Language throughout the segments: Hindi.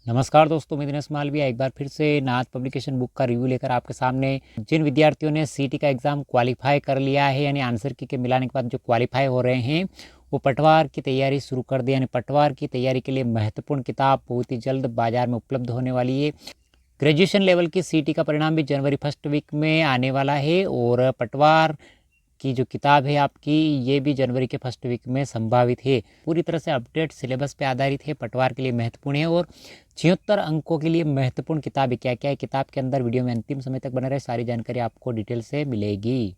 नमस्कार दोस्तों, मैं दिनेश मालविया एक बार फिर से नाथ पब्लिकेशन बुक का रिव्यू लेकर आपके सामने। जिन विद्यार्थियों ने सीटी का एग्ज़ाम क्वालिफाई कर लिया है, यानी आंसर की के मिलाने के बाद जो क्वालिफाई हो रहे हैं, वो पटवार की तैयारी शुरू कर दी। यानी पटवार की तैयारी के लिए महत्वपूर्ण किताब बहुत ही जल्द बाजार में उपलब्ध होने वाली है। ग्रेजुएशन लेवल की सीटी का परिणाम भी जनवरी फर्स्ट वीक में आने वाला है, और पटवार की जो किताब है आपकी, ये भी जनवरी के फर्स्ट वीक में संभावित है। पूरी तरह से अपडेट सिलेबस पे आधारित है, पटवार के लिए महत्वपूर्ण है, और 76 अंकों के लिए महत्वपूर्ण किताब है। क्या क्या है किताब के अंदर, वीडियो में अंतिम समय तक बने रहे, सारी जानकारी आपको डिटेल से मिलेगी।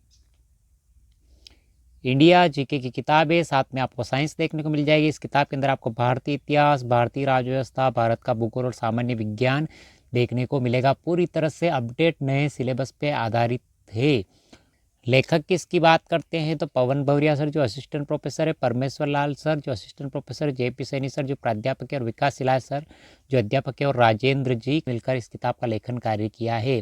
इंडिया जीके की किताब है, साथ में आपको साइंस देखने को मिल जाएगी। इस किताब के अंदर आपको भारतीय इतिहास, भारतीय राज्य व्यवस्था, भारत का भूगोल और सामान्य विज्ञान देखने को मिलेगा। पूरी तरह से अपडेट नए सिलेबस पे आधारित है। लेखक की इसकी बात करते हैं तो पवन भवरिया सर जो असिस्टेंट प्रोफेसर है, परमेश्वर लाल सर जो assistant professor, JP Saini sir जो प्राध्यापक है, और विकास सिलाय सर जो अध्यापक है, और राजेंद्र जी मिलकर इस किताब का लेखन कार्य किया है।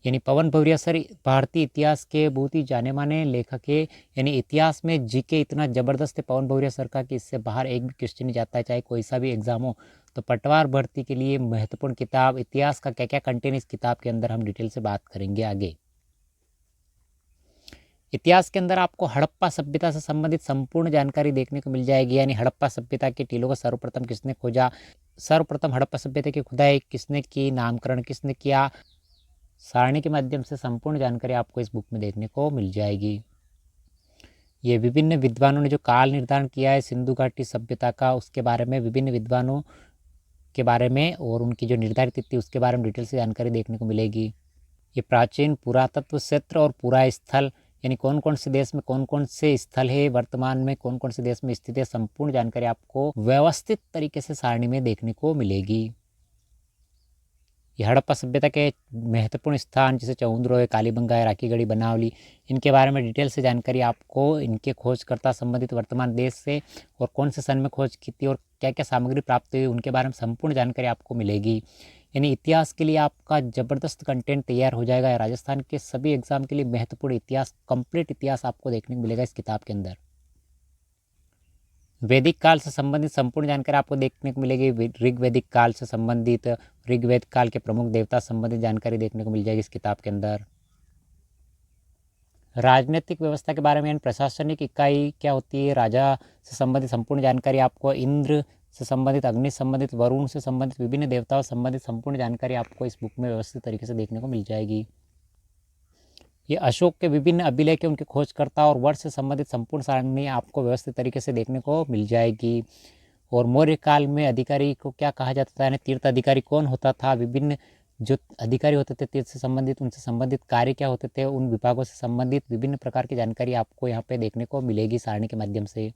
यानी पवन भवरिया सर भारतीय इतिहास के बहुत ही जाने माने लेखक है। यानी इतिहास में जीके इतना ज़बरदस्त है पवन भवरिया सर का कि इससे बाहर एक भी क्वेश्चन नहीं जाता है, चाहे कोई सा भी एग्जाम हो। तो पटवार भर्ती के लिए महत्वपूर्ण किताब, इतिहास का क्या क्या कंटेंट इस किताब के अंदर हम डिटेल से बात करेंगे आगे। इतिहास के अंदर आपको हड़प्पा सभ्यता से संबंधित संपूर्ण जानकारी देखने को मिल जाएगी। यानी हड़प्पा सभ्यता के टीलों को सर्वप्रथम किसने खोजा, सर्वप्रथम हड़प्पा सभ्यता की खुदाई किसने की, नामकरण किसने किया, सारणी के माध्यम से संपूर्ण जानकारी आपको इस बुक में देखने को मिल जाएगी। ये विभिन्न विद्वानों ने जो काल निर्धारण किया है सिंधु घाटी सभ्यता का, उसके बारे में, विभिन्न विद्वानों के बारे में और उनकी जो निर्धारित तिथि उसके बारे में डिटेल से जानकारी देखने को मिलेगी। ये प्राचीन पुरातत्व क्षेत्र और पूरा स्थल, यानी कौन कौन से देश में कौन कौन से स्थल है, वर्तमान में कौन कौन से देश में स्थित है, संपूर्ण जानकारी आपको व्यवस्थित तरीके से सारणी में देखने को मिलेगी। ये हड़प्पा सभ्यता के महत्वपूर्ण स्थान जैसे चौंद्रो है, कालीबंगा है, राखीगढ़ी, बनावली, इनके बारे में डिटेल से जानकारी आपको इनके खोजकर्ता संबंधित वर्तमान देश से और कौन से सन में खोज की थी और क्या क्या सामग्री प्राप्त हुई, उनके बारे में संपूर्ण जानकारी आपको मिलेगी। यानी इतिहास के लिए आपका ज़बरदस्त कंटेंट तैयार हो जाएगा। राजस्थान के सभी एग्जाम के लिए महत्वपूर्ण इतिहास, कंप्लीट इतिहास आपको देखने को मिलेगा इस किताब के अंदर। वैदिक काल से संबंधित संपूर्ण जानकारी आपको देखने को मिलेगी। ऋग्वैदिक काल से संबंधित, ऋग्वेद काल के प्रमुख देवता संबंधित जानकारी देखने को मिल जाएगी इस किताब के अंदर। राजनीतिक व्यवस्था के बारे में, यानी प्रशासनिक इकाई क्या होती है, राजा से संबंधित संपूर्ण जानकारी आपको, इंद्र से संबंधित, अग्नि से संबंधित, वरुण से संबंधित, विभिन्न देवताओं से संबंधित संपूर्ण जानकारी आपको इस बुक में व्यवस्थित तरीके से देखने को मिल जाएगी। ये अशोक के विभिन्न अभिलेख के उनके खोजकर्ता और वर्ष से संबंधित संपूर्ण सारणी आपको व्यवस्थित तरीके से देखने को मिल जाएगी। और मौर्य काल में अधिकारी को क्या कहा जाता था, यानी तीर्थ अधिकारी कौन होता था, विभिन्न जो अधिकारी होते थे तीर्थ से संबंधित, उनसे संबंधित कार्य क्या होते थे, उन विभागों से संबंधित विभिन्न प्रकार की जानकारी आपको यहाँ पे देखने को मिलेगी सारणी के माध्यम से।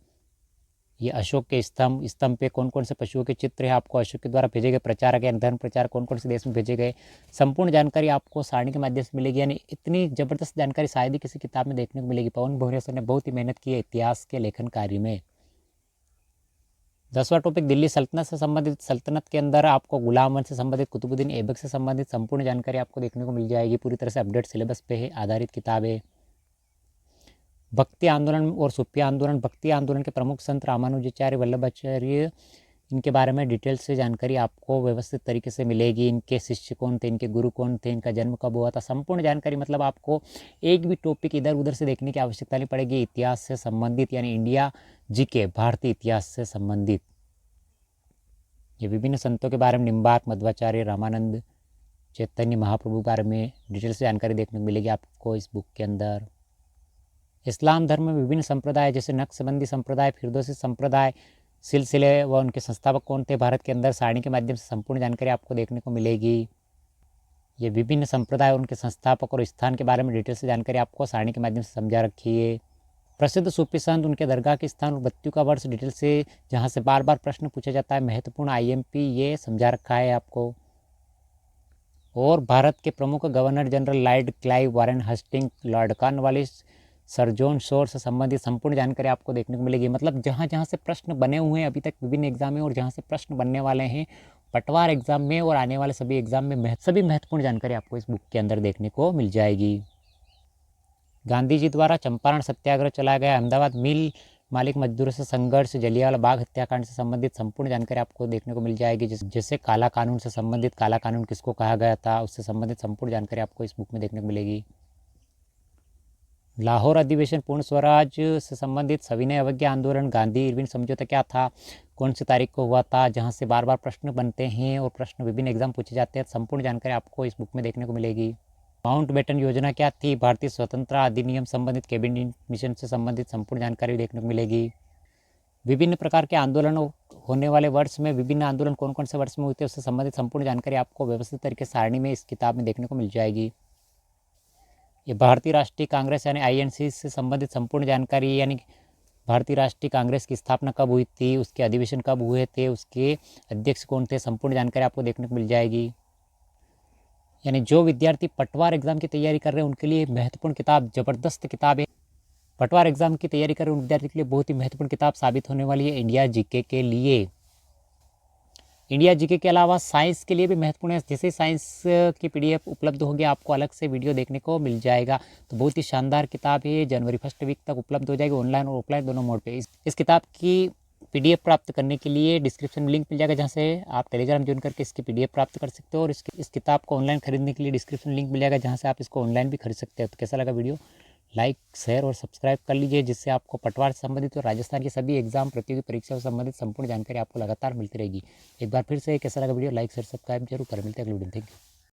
ये अशोक के स्तंभ पे कौन कौन से पशुओं के चित्र है, आपको अशोक के द्वारा भेजे गए प्रचारक या धर्म प्रचार कौन कौन से देश में भेजे गए, संपूर्ण जानकारी आपको सारणी के माध्यम से मिलेगी। यानी इतनी ज़बरदस्त जानकारी शायद ही किसी किताब में देखने को मिलेगी। पवन भवरिया सर ने बहुत ही मेहनत की है इतिहास के लेखन कार्य में। 10वां टॉपिक दिल्ली सल्तनत से संबंधित। सल्तनत के अंदर आपको गुलाम वंश से संबंधित, कुतुबुद्दीन ऐबक से संबंधित संपूर्ण जानकारी आपको देखने को मिल जाएगी। पूरी तरह से अपडेट सिलेबस पे है आधारित किताब है। भक्ति आंदोलन और सूफी आंदोलन। भक्ति आंदोलन के प्रमुख संत रामानुजाचार्य, वल्लभाचार्य, इनके बारे में डिटेल से जानकारी आपको व्यवस्थित तरीके से मिलेगी। इनके शिष्य कौन थे, इनके गुरु कौन थे, इनका जन्म कब हुआ था, संपूर्ण जानकारी। मतलब आपको एक भी टॉपिक इधर उधर से देखने की आवश्यकता नहीं पड़ेगी। इतिहास से संबंधित, यानी इंडिया जीके, भारतीय इतिहास से संबंधित। ये विभिन्न संतों के बारे में, निम्बार्क, मध्वाचार्य, रामानंद, चैतन्य महाप्रभु के बारे में डिटेल से जानकारी देखने को मिलेगी आपको इस बुक के अंदर। इस्लाम धर्म में विभिन्न संप्रदाय जैसे नक्शबंदी संप्रदाय, फिरदौसी संप्रदाय, सिलसिले व उनके संस्थापक कौन थे भारत के अंदर, सारणी के माध्यम से संपूर्ण जानकारी आपको देखने को मिलेगी। ये विभिन्न संप्रदाय और उनके संस्थापक और स्थान के बारे में डिटेल से जानकारी आपको सारणी के माध्यम से समझा रखी है। प्रसिद्ध सूफी संत, उनके दरगाह के स्थान और मृत्यु का वर्ष डिटेल से, जहाँ से बार बार प्रश्न पूछा जाता है, महत्वपूर्ण IMP, ये समझा रखा है आपको। और भारत के प्रमुख governor general Lord Clive, Warren Hasting, Lord Cornwallis, Sir John Shore से संबंधित संपूर्ण जानकारी आपको देखने को मिलेगी। मतलब जहाँ जहाँ से प्रश्न बने हुए हैं अभी तक विभिन्न एग्जाम में, और जहाँ से प्रश्न बनने वाले हैं पटवार एग्जाम में और आने वाले सभी एग्जाम में, सभी महत्वपूर्ण जानकारी आपको इस बुक के अंदर देखने को मिल जाएगी। गांधी जी द्वारा चंपारण सत्याग्रह चलाया गया, अहमदाबाद मिल मालिक मजदूरों से संघर्ष, जलियांवाला बाग हत्याकांड से संबंधित संपूर्ण जानकारी आपको देखने को मिल जाएगी। जैसे काला कानून से संबंधित, काला कानून किसको कहा गया था, उससे संबंधित संपूर्ण जानकारी आपको इस बुक में देखने को मिलेगी। लाहौर अधिवेशन, पूर्ण स्वराज से संबंधित, सविनय अवज्ञा आंदोलन, गांधी इरविन समझौता क्या था, कौन सी तारीख को हुआ था, जहां से बार बार प्रश्न बनते हैं और प्रश्न विभिन्न एग्जाम पूछे जाते हैं, संपूर्ण जानकारी आपको इस बुक में देखने को मिलेगी। माउंटबेटन योजना क्या थी, भारतीय स्वतंत्रता अधिनियम संबंधित, कैबिनेट मिशन से संबंधित संपूर्ण जानकारी देखने को मिलेगी। विभिन्न प्रकार के आंदोलन होने वाले वर्ष में, विभिन्न आंदोलन कौन कौन से वर्ष में होते हैं, उससे संबंधित संपूर्ण जानकारी आपको व्यवस्थित तरीके से सारणी में इस किताब में देखने को मिल जाएगी। ये भारतीय राष्ट्रीय कांग्रेस यानी आईएनसी से संबंधित संपूर्ण जानकारी, यानी भारतीय राष्ट्रीय कांग्रेस की स्थापना कब हुई थी, उसके अधिवेशन कब हुए थे, उसके अध्यक्ष कौन थे, संपूर्ण जानकारी आपको देखने को मिल जाएगी। यानी जो विद्यार्थी पटवार एग्जाम की तैयारी कर रहे हैं उनके लिए महत्वपूर्ण किताब, ज़बरदस्त किताब है। पटवार एग्जाम की तैयारी कर रहे उन विद्यार्थी के लिए बहुत ही महत्वपूर्ण किताब साबित होने वाली है इंडिया जीके के लिए। इंडिया जीके के अलावा साइंस के लिए भी महत्वपूर्ण है। जैसे साइंस की पीडीएफ उपलब्ध होगी, आपको अलग से वीडियो देखने को मिल जाएगा। तो बहुत ही शानदार किताब है, जनवरी 1 वीक तक उपलब्ध हो जाएगी, ऑनलाइन और ऑफलाइन दोनों मोड पे। इस किताब की पीडीएफ प्राप्त करने के लिए डिस्क्रिप्शन में लिंक मिल जाएगा, जहाँ से आप टेलीग्राम ज्वाइन करके इसकी पीडीएफ प्राप्त कर सकते हो। और इस किताब को ऑनलाइन खरीदने के लिए डिस्क्रिप्शन लिंक मिल जाएगा, जहाँ से आप इसको ऑनलाइन भी खरीद सकते हो। तो कैसा लगा वीडियो, लाइक शेयर और सब्सक्राइब कर लीजिए, जिससे आपको पटवार से संबंधित और राजस्थान की सभी एग्जाम प्रतियोगी परीक्षाओं से संबंधित संपूर्ण जानकारी आपको लगातार मिलती रहेगी। एक बार फिर से कैसा लगा वीडियो, लाइक शेयर सब्सक्राइब जरूर करें। मिलते हैं अगले वीडियो में। Thank you.